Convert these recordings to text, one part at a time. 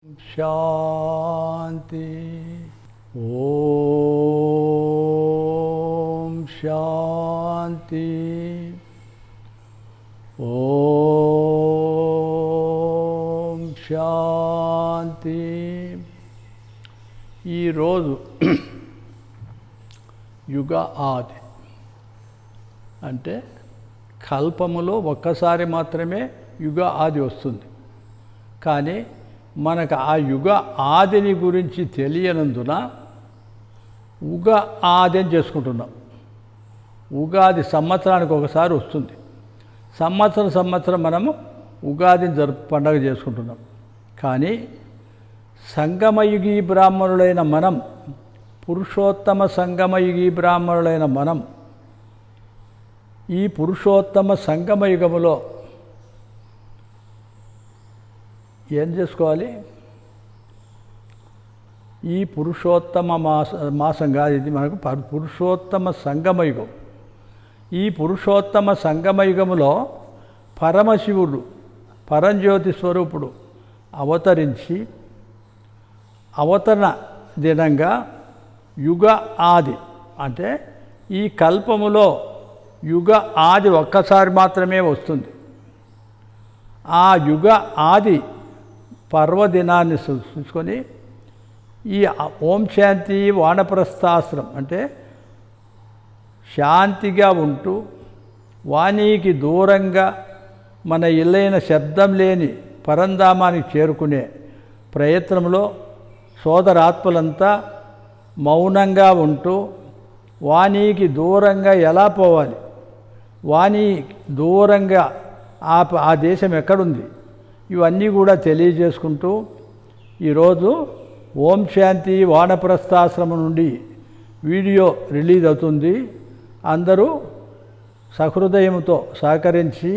शांति ओम शांति ओम शांति। ఈ రోజు యుగ ఆది అంటే కల్పములో ఒక్కసారి మాత్రమే యుగ ఆది వస్తుంది. కానీ మనకు ఆ యుగ ఆదిని గురించి తెలియనందున ఉగ ఆది అని చేసుకుంటున్నాం. ఉగాది సంవత్సరానికి ఒకసారి వస్తుంది. సంవత్సరం మనము ఉగాదిని పండగ చేసుకుంటున్నాం. కానీ సంగమయుగీ బ్రాహ్మణులైన మనం, పురుషోత్తమ సంగమయుగీ బ్రాహ్మణులైన మనం ఈ పురుషోత్తమ సంగమయుగములో ఏం చేసుకోవాలి? ఈ పురుషోత్తమ మాసం కాదు, ఇది మనకు పురుషోత్తమ సంగమయుగం. ఈ పురుషోత్తమ సంగమయుగములో పరమశివుడు పరంజ్యోతి స్వరూపుడు అవతరించి అవతరణ దినంగా యుగ ఆది అంటే ఈ కల్పములో యుగ ఆది ఒక్కసారి మాత్రమే వస్తుంది. ఆ యుగ ఆది పర్వదినాన్ని చూసుకొని ఈ ఓం శాంతి వానప్రస్థాశ్రం అంటే శాంతిగా ఉంటూ వాణికి దూరంగా మన ఇల్లైన శబ్దం లేని పరంధామానికి చేరుకునే ప్రయత్నంలో సోదరాత్మలంతా మౌనంగా ఉంటూ వాణికి దూరంగా ఎలా పోవాలి, వాణి దూరంగా ఆ దేశం ఎక్కడుంది, ఇవన్నీ కూడా తెలియజేసుకుంటూ ఈరోజు ఓం శాంతి వానప్రస్థాశ్రమం నుండి వీడియో రిలీజ్ అవుతుంది. అందరూ సహృదయంతో సహకరించి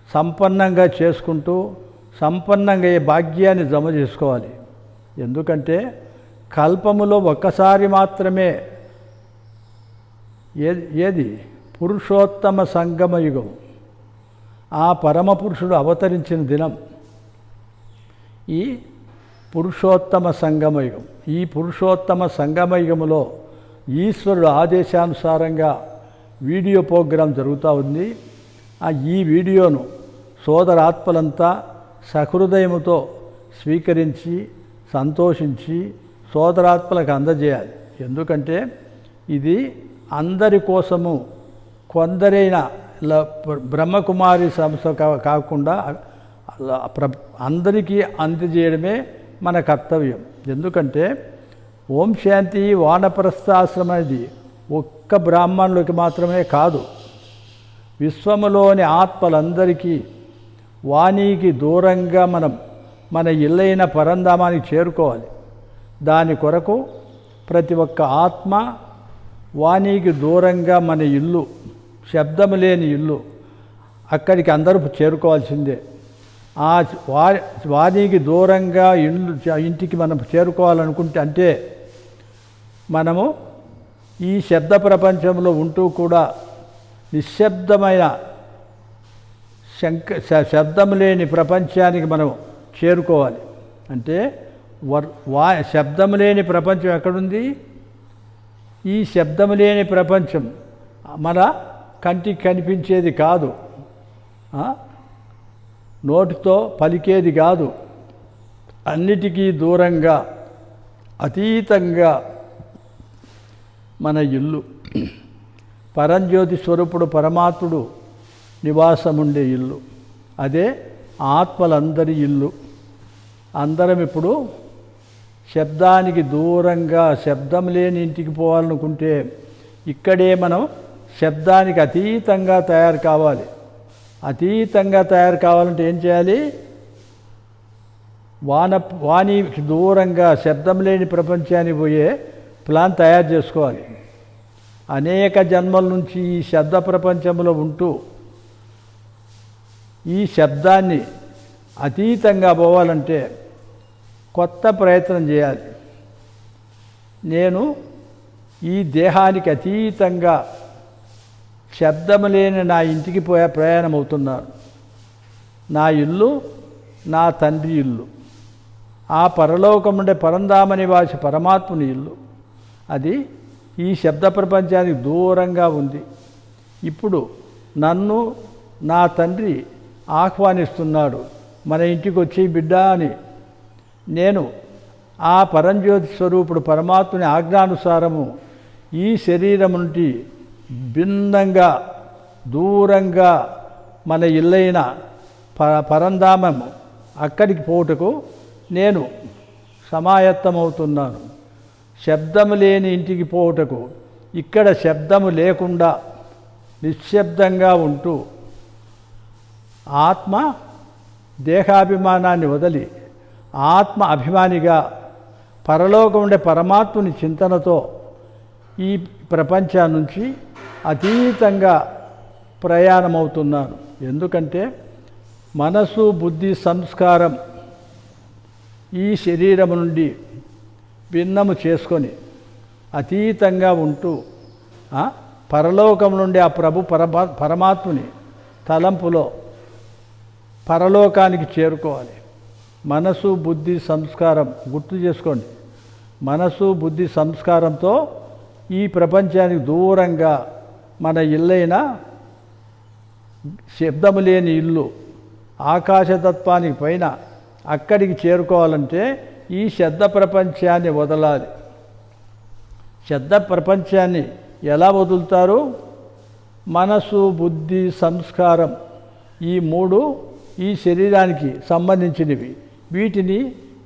సంపన్నంగా చేసుకుంటూ సంపన్నంగా ఏ భాగ్యాన్ని జమ చేసుకోవాలి. ఎందుకంటే కల్పములో ఒక్కసారి మాత్రమే ఏది పురుషోత్తమ సంగమయుగం, ఆ పరమపురుషుడు అవతరించిన దినం ఈ పురుషోత్తమ సంగమయుగం. ఈ పురుషోత్తమ సంగమయుగములో ఈశ్వరుడు ఆదేశానుసారంగా వీడియో ప్రోగ్రాం జరుగుతూ ఉంది. ఈ వీడియోను సోదరాత్మలంతా సహృదయముతో స్వీకరించి సంతోషించి సోదరాత్మలకు అందజేయాలి. ఎందుకంటే ఇది అందరి కోసము, కొందరైన బ్రహ్మకుమారి సంస్థ కాకుండా అందరికీ అందజేయడమే మన కర్తవ్యం. ఎందుకంటే ఓం శాంతి వానప్రస్థాశ్రమం అనేది ఒక్క బ్రాహ్మణులకి మాత్రమే కాదు, విశ్వములోని ఆత్మలందరికీ వాణికి దూరంగా మన ఇల్లైన పరంధామానికి చేరుకోవాలి. దాని కొరకు ప్రతి ఒక్క ఆత్మ వాణికి దూరంగా మన ఇల్లు, శబ్దము లేని ఇల్లు, అక్కడికి అందరూ చేరుకోవాల్సిందే. ఆ వాణికి దూరంగా ఇంటికి మనం చేరుకోవాలనుకుంటే అంటే మనము ఈ శబ్ద ప్రపంచంలో ఉంటూ కూడా నిశ్శబ్దమైన శబ్దం లేని ప్రపంచానికి మనం చేరుకోవాలి. అంటే శబ్దం లేని ప్రపంచం ఎక్కడుంది? ఈ శబ్దం లేని ప్రపంచం మన కంటికి కనిపించేది కాదు, నోటితో పలికేది కాదు, అన్నిటికీ దూరంగా అతీతంగా మన ఇల్లు, పరంజ్యోతి స్వరూపుడు పరమాత్ముడు నివాసముండే ఇల్లు, అదే ఆత్మలందరి ఇల్లు. అందరం ఇప్పుడు శబ్దానికి దూరంగా శబ్దం లేని ఇంటికి పోవాలనుకుంటే ఇక్కడే మనం శబ్దానికి అతీతంగా తయారు కావాలి. అతీతంగా తయారు కావాలంటే ఏం చేయాలి? వాణికి దూరంగా శబ్దం లేని ప్రపంచానికి పోయే ప్లాన్ తయారు చేసుకోవాలి. అనేక జన్మల నుంచి ఈ శబ్ద ప్రపంచంలో ఉంటూ ఈ శబ్దాన్ని అతీతంగా పోవాలంటే కొత్త ప్రయత్నం చేయాలి. నేను ఈ దేహానికి అతీతంగా శబ్దము లేని నా ఇంటికి ప్రయాణం అవుతున్నాను. నా ఇల్లు నా తండ్రి ఇల్లు, ఆ పరలోకముండే పరంధామ నివాసి పరమాత్ముని ఇల్లు. అది ఈ శబ్ద ప్రపంచానికి దూరంగా ఉంది. ఇప్పుడు నన్ను నా తండ్రి ఆహ్వానిస్తున్నాడు, మన ఇంటికి వచ్చి బిడ్డ అని. నేను ఆ పరంజ్యోతి స్వరూపుడు పరమాత్ముని ఆజ్ఞానుసారము ఈ శరీరం నుండి భిన్నంగా దూరంగా మన ఇల్లైన పరంధామము అక్కడికి పోటుకు నేను సమాయత్తమవుతున్నాను. శబ్దము లేని ఇంటికి పోవుటకు ఇక్కడ శబ్దము లేకుండా నిశ్శబ్దంగా ఉంటూ ఆత్మ దేహాభిమానాన్ని వదిలి ఆత్మ అభిమానిగా పరలోకం ఉండే పరమాత్ముని చింతనతో ఈ ప్రపంచం నుంచి అతీతంగా ప్రయాణమవుతున్నాను. ఎందుకంటే మనసు బుద్ధి సంస్కారం ఈ శరీరం నుండి భిన్నము చేసుకొని అతీతంగా ఉంటూ పరలోకం నుండి ఆ పరమాత్ముని తలంపులో పరలోకానికి చేరుకోవాలి. మనసు బుద్ధి సంస్కారం గుర్తు చేసుకోండి. మనసు బుద్ధి సంస్కారంతో ఈ ప్రపంచానికి దూరంగా మన ఇల్లైన శబ్దము లేని ఇల్లు ఆకాశతత్వానికి పైన అక్కడికి చేరుకోవాలంటే ఈ శబ్ద ప్రపంచాన్ని వదలాలి. శబ్ద ప్రపంచాన్ని ఎలా వదులుతారు? మనసు బుద్ధి సంస్కారం ఈ మూడు ఈ శరీరానికి సంబంధించినవి. వీటిని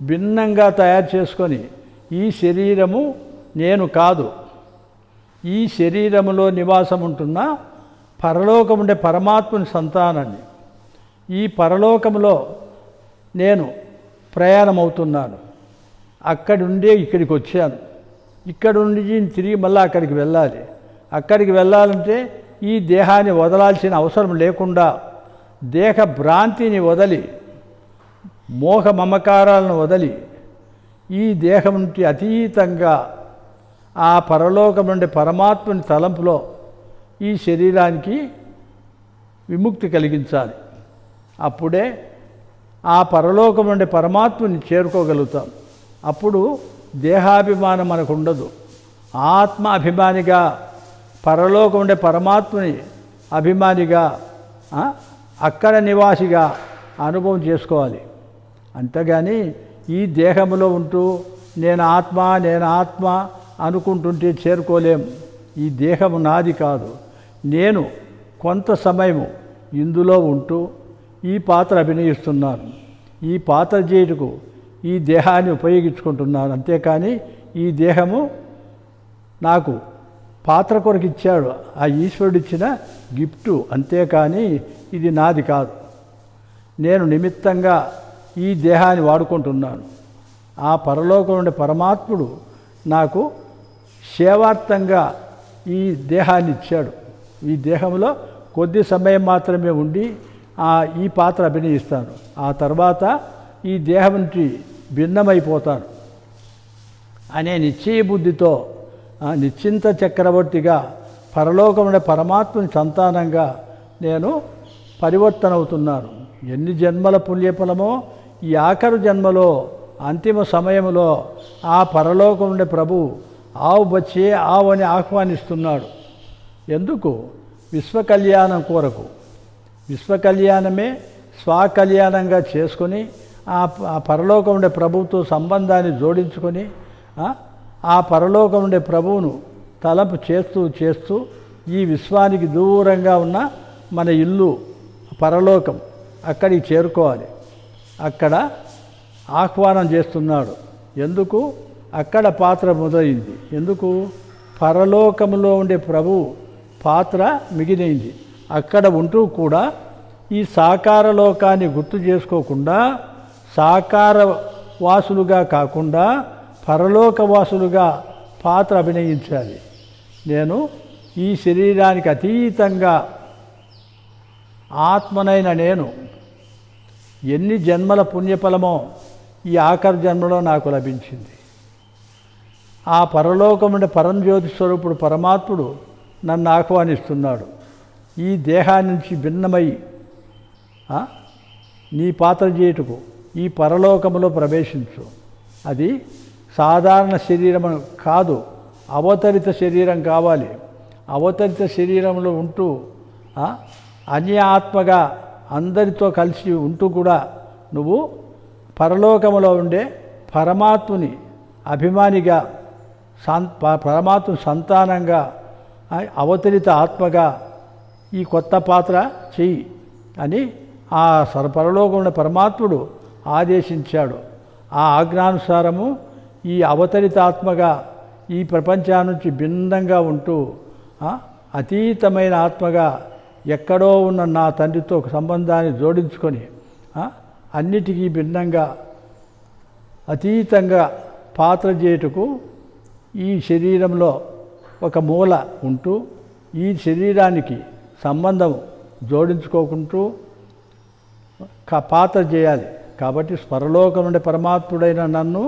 భిన్నంగా తయారు చేసుకొని ఈ శరీరము నేను కాదు, ఈ శరీరములో నివాసం ఉంటున్న పరలోకముండే పరమాత్ముని సంతానాన్ని. ఈ పరలోకములో నేను ప్రయాణమవుతున్నాను. అక్కడి నుండే ఇక్కడికి వచ్చాను. ఇక్కడ నుండి తిరిగి మళ్ళీ అక్కడికి వెళ్ళాలి. అక్కడికి వెళ్ళాలంటే ఈ దేహాన్ని వదలాల్సిన అవసరం లేకుండా దేహ భ్రాంతిని వదలి మోహ మమకారాలను వదలి ఈ దేహం నుండి అతీతంగా ఆ పరలోకం నుండి పరమాత్మని తలంపులో ఈ శరీరానికి విముక్తి కలిగించాలి. అప్పుడే ఆ పరలోకం నుండి పరమాత్మని చేరుకోగలుగుతాం. అప్పుడు దేహాభిమానం మనకు ఉండదు. ఆత్మ అభిమానిగా పరలోకం ఉండే పరమాత్మని అభిమానిగా అక్కడ నివాసిగా అనుభవం చేసుకోవాలి. అంతేగాని ఈ దేహంలో ఉంటూ నేను ఆత్మ అనుకుంటుంటే చేరుకోలేం. ఈ దేహము నాది కాదు. నేను కొంత సమయము ఇందులో ఉంటూ ఈ పాత్ర అభినయిస్తున్నాను. ఈ పాత్ర చేయుటకు ఈ దేహాన్ని ఉపయోగించుకుంటున్నాను. అంతేకాని ఈ దేహము నాకు పాత్ర కొరకు ఇచ్చాడు, ఆ ఈశ్వరుడు ఇచ్చిన గిఫ్టు. అంతేకాని ఇది నాది కాదు. నేను నిమిత్తంగా ఈ దేహాన్ని వాడుకుంటున్నాను. ఆ పరలోకం నుండి పరమాత్ముడు నాకు సేవార్థంగా ఈ దేహాన్ని ఇచ్చాడు. ఈ దేహంలో కొద్ది సమయం మాత్రమే ఉండి ఈ పాత్ర అభినయిస్తాను. ఆ తర్వాత ఈ దేహం నుంచి భిన్నమైపోతాను అనే నిశ్చయ బుద్ధితో నిశ్చింత చక్రవర్తిగా పరలోకమున పరమాత్మని సంతానంగా నేను పరివర్తన అవుతున్నాను. ఎన్ని జన్మల పుణ్యఫలమో ఈ ఆఖరు జన్మలో అంతిమ సమయంలో ఆ పరలోకం నుండి ప్రభు ఆవు బచ్చే ఆవు అని ఆహ్వానిస్తున్నాడు. ఎందుకు? విశ్వకళ్యాణం కొరకు. విశ్వకళ్యాణమే స్వకళ్యాణంగా చేసుకొని ఆ పరలోకం ఉండే ప్రభువుతో సంబంధాన్ని జోడించుకొని ఆ పరలోకం ఉండే ప్రభువును తలంపు చేస్తూ ఈ విశ్వానికి దూరంగా ఉన్న మన ఇల్లు పరలోకం అక్కడికి చేరుకోవాలి. అక్కడ ఆహ్వానం చేస్తున్నాడు. ఎందుకు? అక్కడ పాత్ర మొదలైంది. ఎందుకు? పరలోకంలో ఉండే ప్రభు పాత్ర మిగిలింది. అక్కడ ఉంటూ కూడా ఈ సాకార లోకాన్ని గుర్తు చేసుకోకుండా సాకార వాసులుగా కాకుండా పరలోకవాసులుగా పాత్ర అభినయించాలి. నేను ఈ శరీరానికి అతీతంగా ఆత్మనైన నేను ఎన్ని జన్మల పుణ్యఫలమో ఈ ఆఖరి జన్మలో నాకు లభించింది. ఆ పరలోకముండే పరంజ్యోతి స్వరూపుడు పరమాత్ముడు నన్ను ఆహ్వానిస్తున్నాడు. ఈ దేహాన్ని నుంచి భిన్నమై నీ పాత్ర చేయుటకు ఈ పరలోకములో ప్రవేశించు. అది సాధారణ శరీరం కాదు, అవతరిత శరీరం కావాలి. అవతరిత శరీరంలో ఉంటూ అన్య ఆత్మగా అందరితో కలిసి ఉంటూ కూడా నువ్వు పరలోకములో ఉండే పరమాత్ముని అభిమానిగా, పరమాత్మ సంతానంగా, అవతరిత ఆత్మగా ఈ కొత్త పాత్ర చెయ్యి అని ఆ పరలోకంలో పరమాత్ముడు ఆదేశించాడు. ఆ ఆజ్ఞానుసారము ఈ అవతరిత ఆత్మగా ఈ ప్రపంచం నుంచి భిన్నంగా ఉంటూ అతీతమైన ఆత్మగా ఎక్కడో ఉన్న నా తండ్రితో ఒక సంబంధాన్ని జోడించుకొని అన్నిటికీ భిన్నంగా అతీతంగా పాత్ర చేయుటకు ఈ శరీరంలో ఒక మూల ఉంటూ ఈ శరీరానికి సంబంధం జోడించుకోకుంటూ పాత్ర చేయాలి. కాబట్టి పరలోకం నుండి పరమాత్ముడైన నన్ను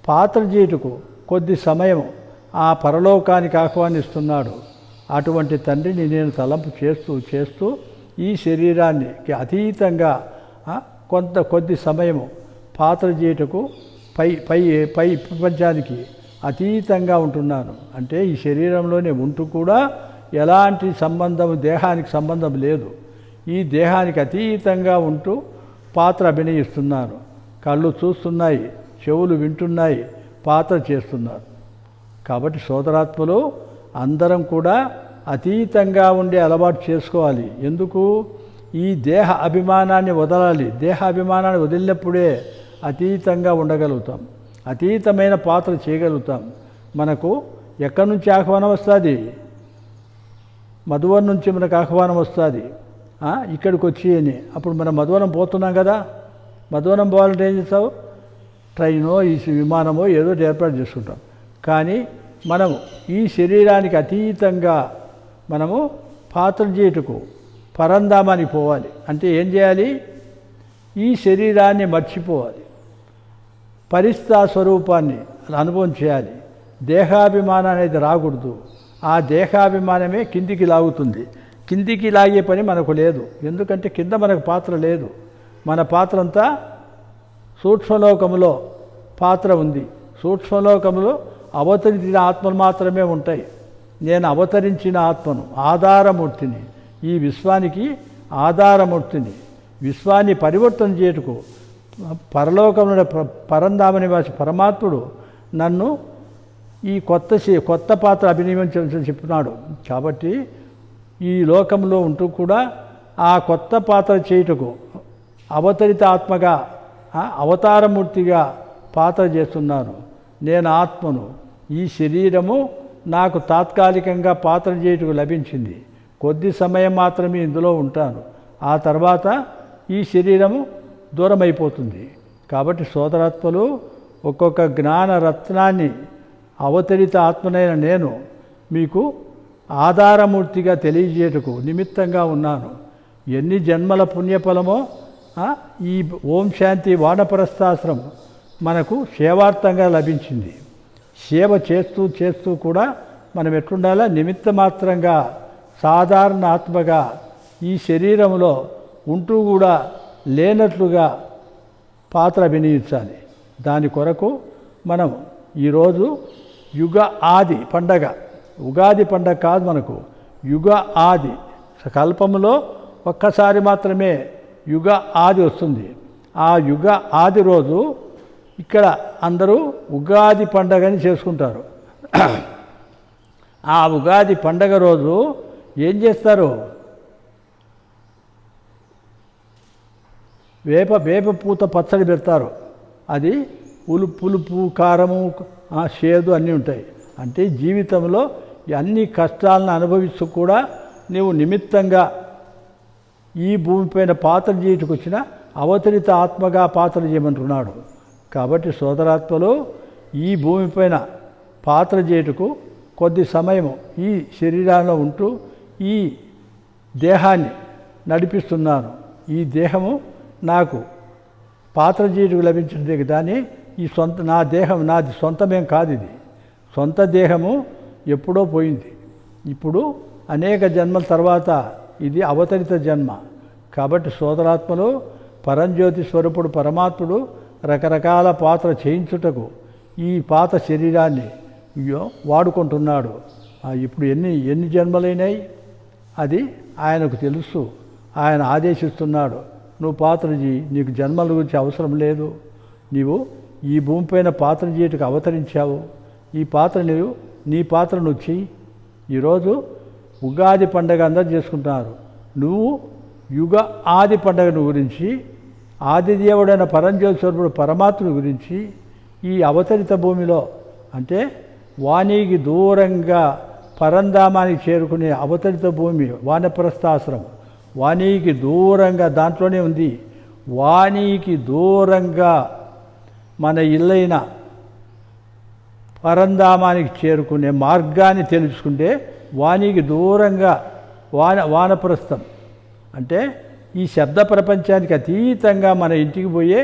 పాత్ర చేయుటకు కొద్ది సమయం ఆ పరలోకానికి ఆహ్వానిస్తున్నాడు. అటువంటి తండ్రిని నేను తలంపు చేస్తూ ఈ శరీరానికి అతీతంగా కొద్ది సమయము పాత్ర చేయుటకు పై ప్రపంచానికి అతీతంగా ఉంటున్నాను. అంటే ఈ శరీరంలోనే ఉంటూ కూడా ఎలాంటి సంబంధం, దేహానికి సంబంధం లేదు. ఈ దేహానికి అతీతంగా ఉంటూ పాత్ర అభినయిస్తున్నాను. కళ్ళు చూస్తున్నాయి, చెవులు వింటున్నాయి, పాత్ర చేస్తున్నారు. కాబట్టి సోదరాత్మలు అందరం కూడా అతీతంగా ఉండే అలవాటు చేసుకోవాలి. ఎందుకు? ఈ దేహ అభిమానాన్ని వదలాలి. దేహ అభిమానాన్ని వదిలినప్పుడే అతీతంగా ఉండగలుగుతాం, అతీతమైన పాత్ర చేయగలుగుతాం. మనకు ఎక్కడి నుంచి ఆహ్వానం వస్తుంది? మధువనం నుంచి మనకు ఆహ్వానం వస్తుంది, ఇక్కడికి వచ్చి అని. అప్పుడు మనం మధువనం పోతున్నాం కదా, మధువనం పోవాలంటే ఏం చేస్తావు? ట్రైనో ఈ విమానమో ఏదో ఏర్పాటు చేసుకుంటాం. కానీ మనము ఈ శరీరానికి అతీతంగా మనము పాత్ర చేయుటకు పరంధామానికి పోవాలి. అంటే ఏం చేయాలి? ఈ శరీరాన్ని మర్చిపోవాలి, పరిస్థితి స్వరూపాన్ని అనుభవం చేయాలి. దేహాభిమానం అనేది రాకూడదు. ఆ దేహాభిమానమే కిందికి లాగుతుంది. కిందికి లాగే పని మనకు లేదు. ఎందుకంటే కింద మనకు పాత్ర లేదు. మన పాత్ర అంతా సూక్ష్మలోకములో పాత్ర ఉంది. సూక్ష్మలోకములో అవతరించిన ఆత్మలు మాత్రమే ఉంటాయి. నేను అవతరించిన ఆత్మను, ఆధారమూర్తిని, ఈ విశ్వానికి ఆధారమూర్తిని. విశ్వాన్ని పరివర్తన చేయుటకు పరలోకంలో పరంధామ నివాసి పరమాత్ముడు నన్ను ఈ కొత్త పాత్ర అభినయించని చెప్తున్నాడు. కాబట్టి ఈ లోకంలో ఉంటూ కూడా ఆ కొత్త పాత్ర చేయుటకు అవతరిత ఆత్మగా, అవతారమూర్తిగా పాత్ర చేస్తున్నాను. నేను ఆత్మను. ఈ శరీరము నాకు తాత్కాలికంగా పాత్ర చేయుటకు లభించింది. కొద్ది సమయం మాత్రమే ఇందులో ఉంటాను. ఆ తర్వాత ఈ శరీరము దూరం అయిపోతుంది. కాబట్టి సోదరాత్మలు ఒక్కొక్క జ్ఞాన రత్నాన్ని అవతరిత ఆత్మనైన నేను మీకు ఆధారమూర్తిగా తెలియజేయటకు నిమిత్తంగా ఉన్నాను. ఎన్ని జన్మల పుణ్యఫలమో ఈ ఓం శాంతి వానప్రస్థాశ్రమం మనకు సేవార్థంగా లభించింది. సేవ చేస్తూ కూడా మనం ఎట్లుండాలా? నిమిత్త మాత్రంగా సాధారణ ఆత్మగా ఈ శరీరంలో ఉంటూ కూడా లేనట్లుగా పాత్ర అభినయించాలి. దాని కొరకు మనం ఈరోజు యుగ ఆది పండగ, ఉగాది పండగ కాదు మనకు, యుగ ఆది. కల్పంలో ఒక్కసారి మాత్రమే యుగ ఆది వస్తుంది. ఆ యుగ ఆది రోజు ఇక్కడ అందరూ ఉగాది పండగని చేసుకుంటారు. ఆ ఉగాది పండగ రోజు ఏం చేస్తారు? వేప పూత పచ్చడి పెడతారు. అది పులుపు, కారము, చేదు అన్నీ ఉంటాయి. అంటే జీవితంలో అన్ని కష్టాలను అనుభవిస్తూ కూడా నీవు నిమిత్తంగా ఈ భూమిపైన పాత్ర చేయుటకు వచ్చిన అవతరిత ఆత్మగా పాత్ర చేయమంటున్నాడు. కాబట్టి సోదరాత్మలు ఈ భూమిపైన పాత్ర చేయుటకు కొద్ది సమయము ఈ శరీరంలో ఉంటూ ఈ దేహాన్ని నడిపిస్తున్నాను. ఈ దేహము నాకు పాత్ర చేయుటకు లభించింది. దాన్ని ఈ నా దేహం నాది సొంతమేం కాదు. ఇది సొంత దేహము ఎప్పుడో పోయింది. ఇప్పుడు అనేక జన్మల తర్వాత ఇది అవతరిత జన్మ. కాబట్టి సోదరాత్మలు పరంజ్యోతి స్వరూపుడు పరమాత్ముడు రకరకాల పాత్ర చేయించుటకు ఈ పాత శరీరాన్ని వాడుకుంటున్నాడు. ఇప్పుడు ఎన్ని జన్మలైనాయి అది ఆయనకు తెలుసు. ఆయన ఆదేశిస్తున్నాడు, నువ్వు పాత్ర చేయి, నీకు జన్మల గురించి అవసరం లేదు, నీవు ఈ భూమిపైన పాత్ర చేయటకు అవతరించావు, ఈ పాత్ర నీ పాత్ర నువ్వు చెయ్యి. ఈరోజు ఉగాది పండగ అందరూ చేసుకుంటున్నారు. నువ్వు యుగ ఆది పండగను గురించి, ఆదిదేవుడైన పరంజ్యోతి స్వరూపుడు పరమాత్ముని గురించి ఈ అవతరిత భూమిలో అంటే వాణికి దూరంగా పరంధామానికి చేరుకునే అవతరిత భూమి వానప్రస్థాశ్రమం, వాణికి దూరంగా దాంట్లోనే ఉంది. వాణికి దూరంగా మన ఇల్లైన పరంధామానికి చేరుకునే మార్గాన్ని తెలుసుకుంటే వాణికి దూరంగా వానప్రస్థం అంటే ఈ శబ్ద ప్రపంచానికి అతీతంగా మన ఇంటికి పోయే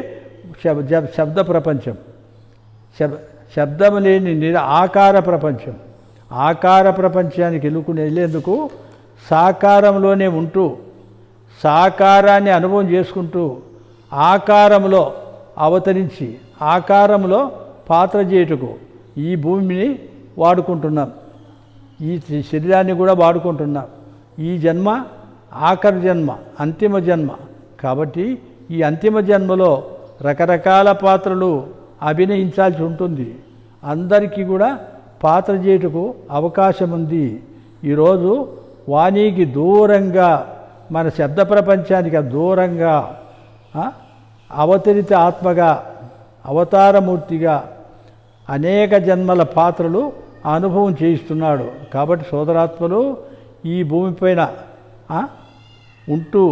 శబ్ద ప్రపంచం, శబ్దం లేని ఆకార ప్రపంచం. ఆకార ప్రపంచానికి వెళ్ళేందుకు సాకారంలోనే ఉంటూ సాకారాన్ని అనుభవం చేసుకుంటూ ఆకారంలో అవతరించి ఆకారంలో పాత్ర చేయుటకు ఈ భూమిని వాడుకుంటున్నాం, ఈ శరీరాన్ని కూడా వాడుకుంటున్నాం. ఈ జన్మ ఆఖరి జన్మ, అంతిమ జన్మ. కాబట్టి ఈ అంతిమ జన్మలో రకరకాల పాత్రలు అభినయించాల్సి ఉంటుంది. అందరికీ కూడా పాత్ర చేయుటకు అవకాశం ఉంది. ఈరోజు వాణికి దూరంగా మన శబ్ద ప్రపంచానికి దూరంగా అవతరిత ఆత్మగా అవతారమూర్తిగా అనేక జన్మల పాత్రలు అనుభవం చేయిస్తున్నాడు. కాబట్టి సోదరాత్మలు ఈ భూమిపైన ఉంటూ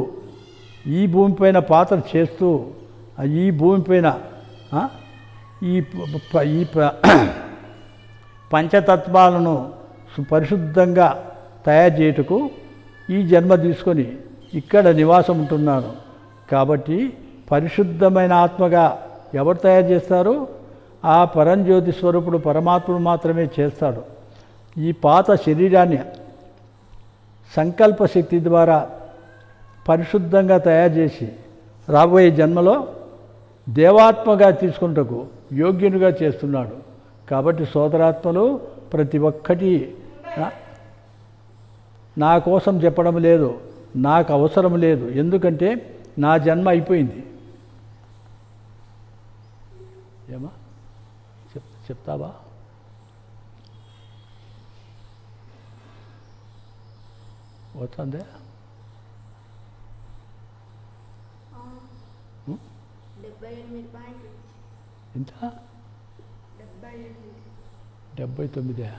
ఈ భూమిపైన పాత్ర చేస్తూ ఈ భూమిపైన ఈ పంచతత్వాలను పరిశుద్ధంగా తయారు చేయుటకు ఈ జన్మ తీసుకొని ఇక్కడ నివాసం ఉంటున్నాను. కాబట్టి పరిశుద్ధమైన ఆత్మగా ఎవరు తయారు చేస్తారు? ఆ పరంజ్యోతి స్వరూపుడు పరమాత్ముడు మాత్రమే చేస్తాడు. ఈ పాత శరీరాన్ని సంకల్ప శక్తి ద్వారా పరిశుద్ధంగా తయారు చేసి రాబోయే జన్మలో దేవాత్మగా తీసుకుంటకు యోగ్యునిగా చేస్తున్నాడు. కాబట్టి సోదరాత్మలు ప్రతి ఒక్కటి నా కోసం చెప్పడం లేదు, నాకు అవసరం లేదు. ఎందుకంటే నా జన్మ అయిపోయింది. ఏమా చెప్తావా? వస్తుందే ఇంత 79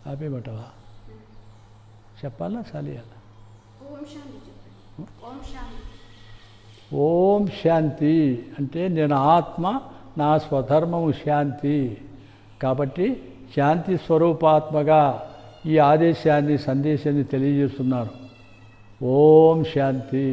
ఆపేయమంటావా? చెప్పాలా సాలియాలా? ఓం శాంతి అంటే నేను ఆత్మ, నా స్వధర్మము శాంతి. కాబట్టి శాంతి స్వరూపాత్మగా ఈ ఆదేశాన్ని సందేశాన్ని తెలియజేస్తున్నారు. ఓం శాంతి.